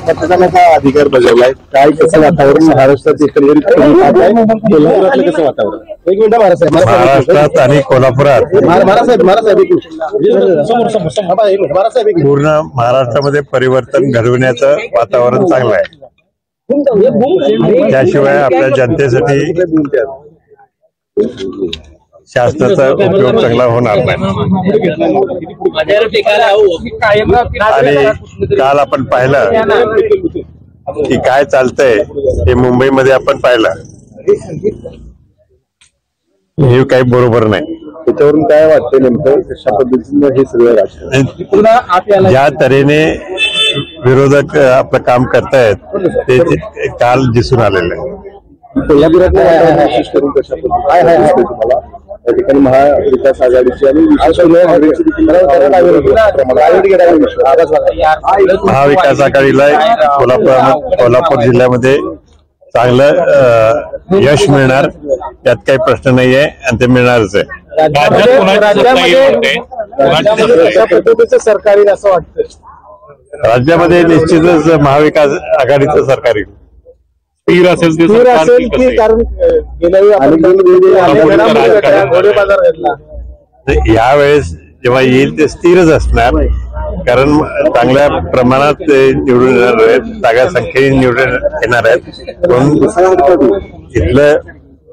मतदानाचा अधिकार बजावलाय, काय कसं वातावरण महाराष्ट्रात एकंदरीत कोल्हापुरातलं कसं वातावरण? एक मिनिट महाराष्ट्रात आणि कोल्हापुरात पूर्ण महाराष्ट्रामध्ये परिवर्तन घडविण्याचं वातावरण चांगलं आहे. त्याशिवाय आपल्या जनतेसाठी शासनाचा उपयोग चांगला होणार नाही. आणि काल आपण पाहिलं की काय चालतंय हे मुंबईमध्ये आपण पाहिलं, हे काही बरोबर नाही. त्याच्यावरून काय वाटतं नेमकं कशा पद्धतीनं हे सगळं राजकारण ज्या तऱ्हेने विरोधक आपलं काम करतायत ते काल दिसून आलेलं आहे. कोल्हापुरात कशा पद्धतीने तुम्हाला त्या ठिकाणी महाविकास आघाडीची आणि महाविकास आघाडीला कोल्हापूर जिल्ह्यामध्ये चांगलं यश मिळणार, त्यात काही प्रश्न नाहीये आणि ते मिळणारच आहे. सरकार येईल असं वाटतं. राज्यामध्ये निश्चितच महाविकास आघाडीचं सरकार येईल. स्थिर असेल की कारण यावेळेस जेव्हा येईल ते स्थिरच असणार, कारण चांगल्या प्रमाणात निवडून येणार आहेत, चांगल्या संख्येने निवडून येणार आहेत. म्हणून इथलं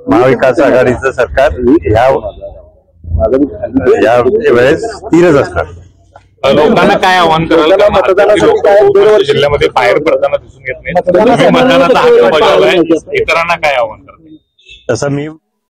महाविकास आघाडीचं सरकार या वेळेस स्थिरच असणार. लोकांना काय आव्हान करायला मतदानासाठी जिल्ह्यामध्ये बाहेर पडताना दिसून येत नाही, मतदानाचा हक्क बजावलाय, इतरांना काय आव्हान कराल? तसं मी